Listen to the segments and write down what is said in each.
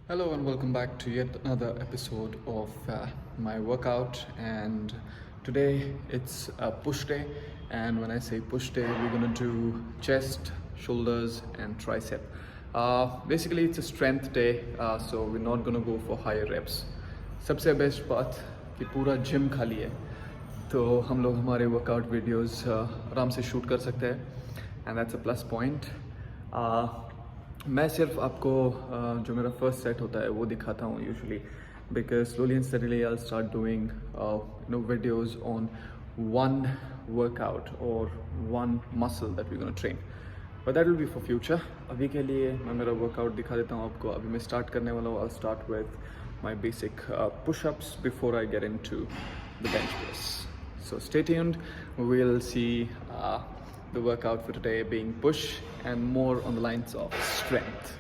Hello and welcome back to yet another episode of my workout. And today it's a push day. And when I say push day, we're gonna do chest, shoulders, and tricep. Basically, it's a strength day, so we're not gonna go for higher reps. सबसे best बात कि पूरा gym खाली है, तो हम लोग हमारे वर्कआउट वीडियोस आराम से शूट कर सकते हैं and that's a plus point. मैं सिर्फ आपको जो मेरा फर्स्ट सेट होता है वो दिखाता हूँ usually, because slowly and steadily I start doing videos on one workout और one muscle that we gonna train, but that will be for future. अभी के लिए मैं मेरा वर्कआउट दिखा देता हूँ आपको. अभी मैं स्टार्ट करने वाला हूँ. I start with my basic push-ups before I get into the bench press. So stay tuned. We'll see the workout for today being push and more on the lines of strength.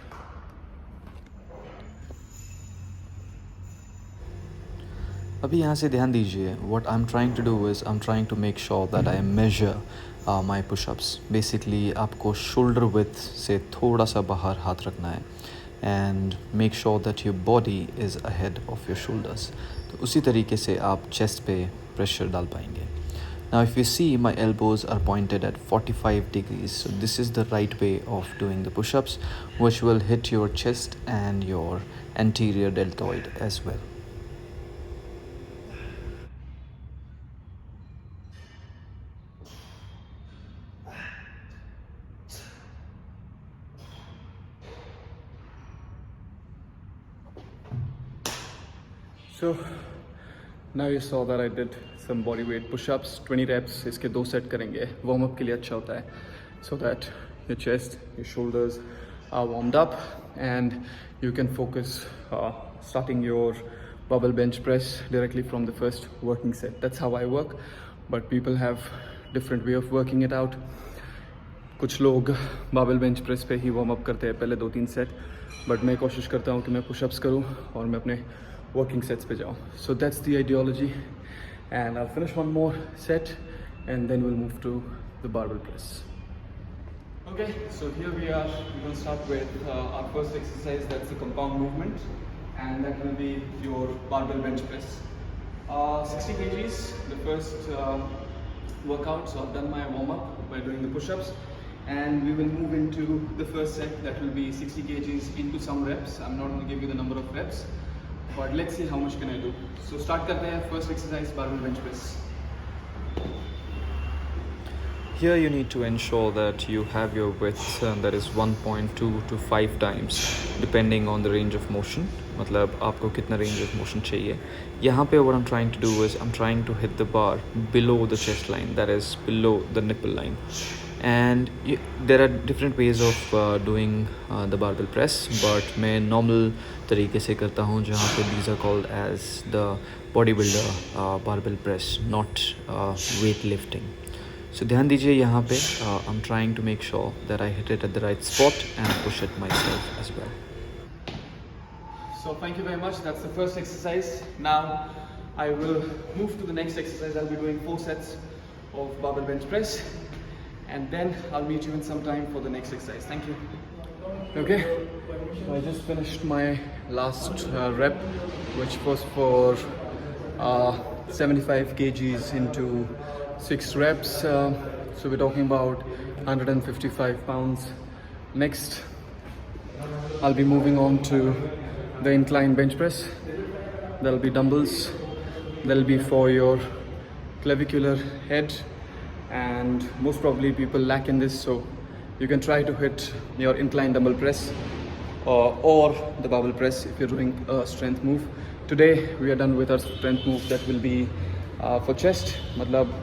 अभी यहाँ से ध्यान दीजिए. What I'm trying to do is I'm trying to make sure that I measure my push-ups. Basically आपको shoulder width से थोड़ा सा बाहर हाथ रखना है and make sure that your body is ahead of your shoulders. तो उसी तरीके से आप chest पे pressure डाल पाएंगे. Now if you see, my elbows are pointed at 45 degrees. So this is the right way of doing the push-ups, which will hit your chest and your anterior deltoid as well. So now you saw that I did some body weight push-ups, 20 reps. इसके 2 set करेंगे. Warm up के लिए अच्छा होता है, so that your chest, your shoulders are warmed up and you can focus starting your barbell bench press directly from the first working set. That's how I work, but people have different way of working it out. कुछ लोग बाबल bench press पे ही warm up करते हैं पहले 2-3 set, but मैं कोशिश करता हूँ कि मैं पुशअप्स करूँ और मैं अपने वर्किंग सेट्स पे जाऊँ. So that's the ideology and I finish one more set and then will move to the barbell press. Okay, so here we are. We're going to start with our first exercise. That's the compound movement, and that will be your barbell bench press. 60 kgs, the first workout. So I've done my warm-up by doing the push-ups, and we will move into the first set. That will be 60 kgs into some reps. I'm not going to give you the number of reps, but let's see how much can I do. So start karte hain. First exercise, barbell bench press. Here you need to ensure that you have your width that is 1.2 to 5 times depending on the range of motion. मतलब आपको कितना range of motion चाहिए. यहाँ पे what I'm trying to do is I'm trying to hit the bar below the chest line, that is below the nipple line. And there are different ways of doing the barbell press, but मैं normal तरीके से करता हूँ जहाँ पे these are called as the bodybuilder barbell press, not weightlifting. So ध्यान दीजिए यहाँ पे I'm trying to make sure that I hit it at the right spot and push it myself as well. So thank you very much. That's the first exercise. Now I will move to the next exercise. I'll be doing 4 sets of barbell bench press, and then I'll meet you in some time for the next exercise. Thank you. Okay, so I just finished my last rep, which was for 75 kgs into 6 reps. So we're talking about 155 pounds. Next, I'll be moving on to the incline bench press. There'll be dumbbells. There'll be for your clavicular head, and most probably people lack in this, so you can try to hit your incline dumbbell press or the barbell press if you're doing a strength move. Today we are done with our strength move. That will be for chest, मतलब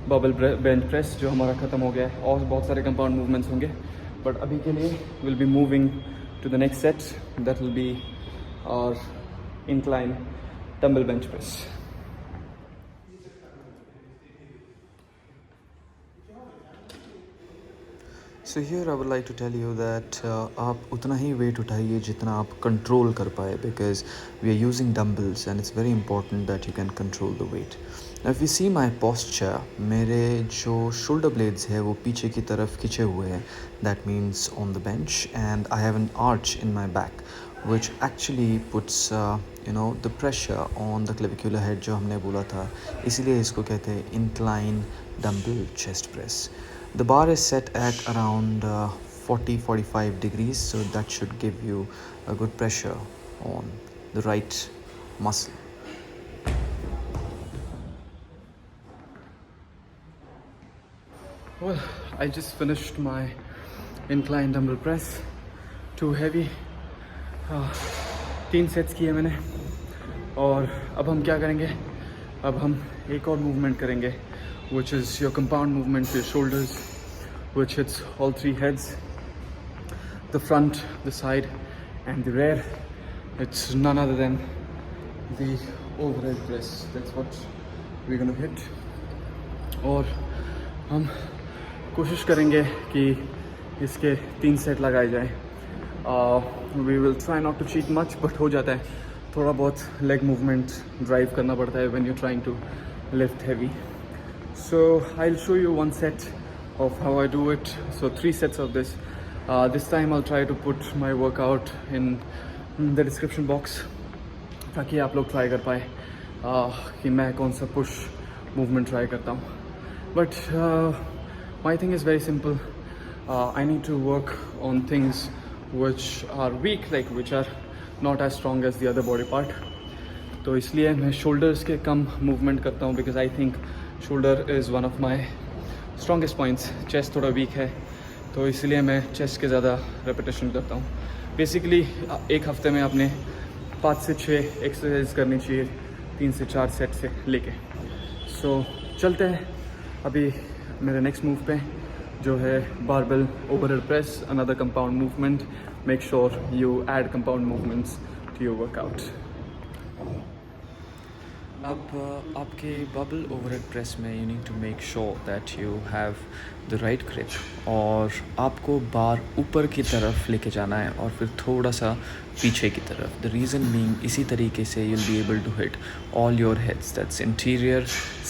bubble bench press जो हमारा ख़त्म हो गया है, और बहुत सारे कंपाउंड मूवमेंट्स होंगे, बट अभी के लिए will be moving to the next set. That will be और incline dumbbell bench press. So here I would like to tell you that आप उतना ही weight उठाइए जितना आप control कर पाए, because we are using dumbbells and it's very important that you can control the weight. Now if you see my posture, मेरे जो shoulder blades है वो पीछे की तरफ खिंचे हुए हैं, that means on the bench, and I have an arch in my back, which actually puts the pressure on the clavicular head जो हमने बोला था, इसीलिए इसको कहते हैं incline dumbbell chest press. The bar is set at around 40-45 degrees, so that should give you a good pressure on the right muscle. Well, I just finished my incline dumbbell press. Too heavy. 3 sets किए मैंने और अब हम क्या करेंगे, अब हम एक और मूवमेंट करेंगे which is your compound movement to your shoulders, which hits all 3 heads, the front, the side and the rear. It's none other than the overhead press. That's what we're going to hit. और हम कोशिश करेंगे कि इसके 3 set लगाए जाएं. We will try not to cheat much, but हो जाता है थोड़ा बहुत leg movement drive करना पड़ता है when you're trying to lift heavy. So I'll show you one set of how I do it. So 3 sets of this. This time I'll try to put my workout in the description box ताकि आप लोग try कर पाए कि मैं कौन सा push movement try करता हूँ. But my thing is very simple. I need to work on things which are weak, like which are not as strong as the other body part. तो इसलिए मैं shoulders के कम movement करता हूँ because I think shoulder is one of my strongest points. Chest थोड़ा weak है तो इसलिए मैं chest के ज़्यादा repetition करता हूँ. Basically एक हफ्ते में आपने 5 से 6 एक्सरसाइज करनी चाहिए 3 से 4 सेट से लेके. So चलते हैं अभी मेरे नेक्स्ट मूव पे जो है barbell overhead press, another compound movement. Make sure you add compound movements to your workout. अब आपके बारबेल ओवरहेड प्रेस में you need to make sure that you have the right grip और आपको बार ऊपर की तरफ लेके जाना है और फिर थोड़ा सा पीछे की तरफ. द रीज़न बीइंग इसी तरीके से you'll be able to hit all your heads, that's interior,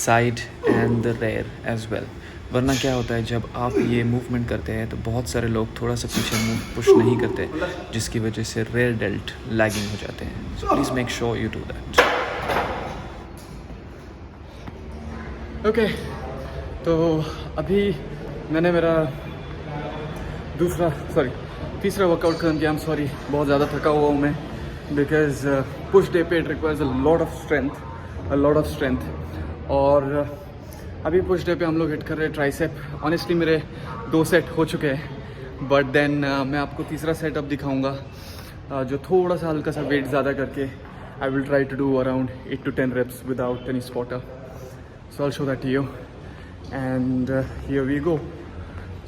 side and the rear as well. वरना क्या होता है जब आप ये मूवमेंट करते हैं तो बहुत सारे लोग थोड़ा सा पीछे मूव पुश नहीं करते जिसकी वजह से रेयर डेल्ट लैगिंग हो जाते हैं. So please make sure you do that. Okay, तो अभी मैंने मेरा तीसरा वर्कआउट खत्म किया. आई एम सॉरी, बहुत ज़्यादा थका हुआ हूँ मैं बिकॉज पुश डे पे it requires a lot of strength. और अभी पुश डे पे हम लोग हिट कर रहे हैं ट्राइसेप. ऑनेस्टली मेरे 2 सेट हो चुके हैं बट देन मैं आपको तीसरा सेटअप दिखाऊंगा जो थोड़ा सा हल्का सा वेट ज़्यादा करके I will try to do around 8 to 10 reps without any spotter. So I'll show that to you and here we go.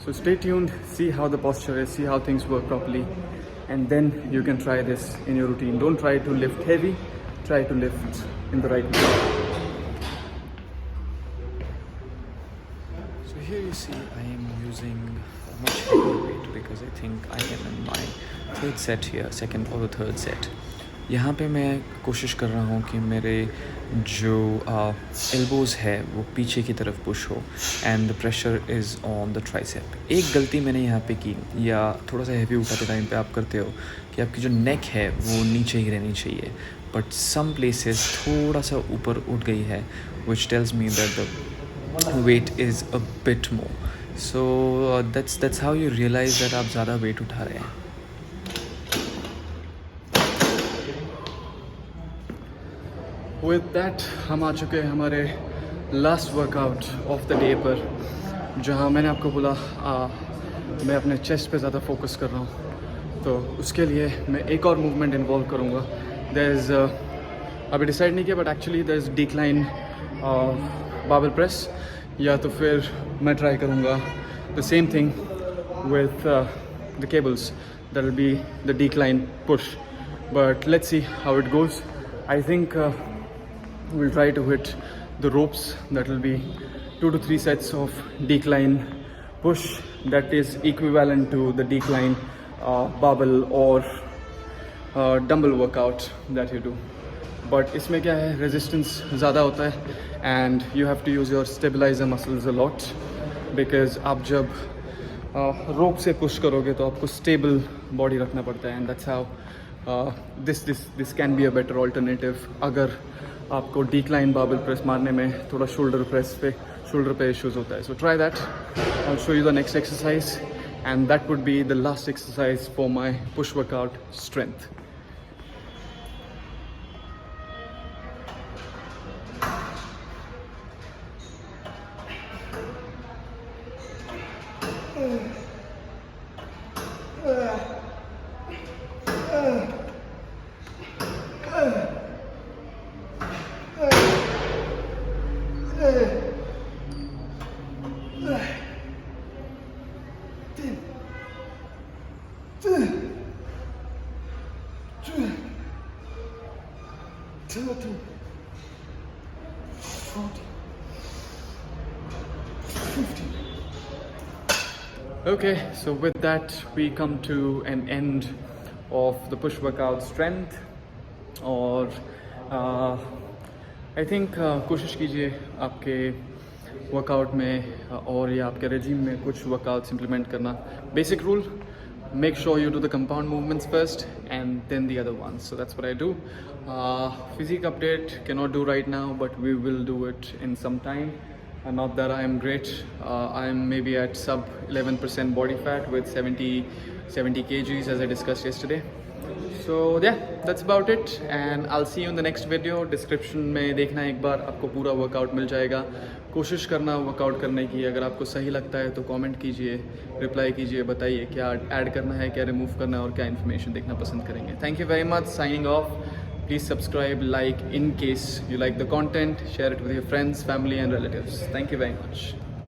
So stay tuned, see how the posture is, see how things work properly and then you can try this in your routine. Don't try to lift heavy, try to lift in the right way. So here you see I am using a much heavier weight because I think I am in my third set here, second or the third set. यहाँ पे मैं कोशिश कर रहा हूँ कि मेरे जो एल्बोज़ है वो पीछे की तरफ पुश हो and the pressure is on the tricep. एक गलती मैंने यहाँ पे की या थोड़ा सा हैवी उठाते टाइम पे आप करते हो कि आपकी जो नेक है वो नीचे ही रहनी चाहिए बट सम प्लेसेस थोड़ा सा ऊपर उठ गई है which tells me that the weight is a bit more. So that's how you realise that आप ज़्यादा वेट उठा रहे हैं. With that हम आ चुके हैं हमारे last workout of the day पर जहाँ मैंने आपको बोला मैं अपने चेस्ट पे ज़्यादा फोकस कर रहा हूँ तो उसके लिए मैं एक और मूवमेंट इन्वॉल्व करूँगा. देयर इज़ अभी डिसाइड नहीं किया but actually there is decline barbell press या तो फिर मैं ट्राई करूँगा the same thing with the cables that will be the decline push. But let's see how it goes. I think we'll try to hit the ropes. That will be 2 to 3 sets of decline push that is equivalent to the decline barbell or dumbbell workout that you do. But इसमें क्या है resistance ज़्यादा होता है and you have to use your stabilizer muscles a lot because आप जब rope से push करोगे तो आपको stable body रखना पड़ता है and that's how this can be a better alternative अगर आपको डिक्लाइन बारबेल प्रेस मारने में थोड़ा शोल्डर पे इश्यूज होता है. So try that. I show you the next exercise and that would be the last exercise for my push workout strength. Okay, so with that we come to an end of the push workout strength. और I think कोशिश कीजिए आपके workout में और या आपके regime में कुछ वर्कआउट्स इम्प्लीमेंट करना. Basic rule, make sure you do the compound movements first and then the other ones. So that's what I do. Physique update cannot do right now, but we will do it in some time. Not that I am great. I am maybe at sub 11% body fat with 70 kgs as I discussed yesterday. So yeah, that's about it, and I'll see you in the next video. Description में देखना एक बार, आपको पूरा workout मिल जाएगा. कोशिश करना workout करने की. अगर आपको सही लगता है तो कमेंट कीजिए, रिप्लाई कीजिए, बताइए क्या ऐड करना है, क्या रिमूव करना है और क्या इन्फॉर्मेशन देखना पसंद करेंगे. Thank you very much. Signing off. Please subscribe, like in case you like the content, share it with your friends, family and relatives. Thank you very much.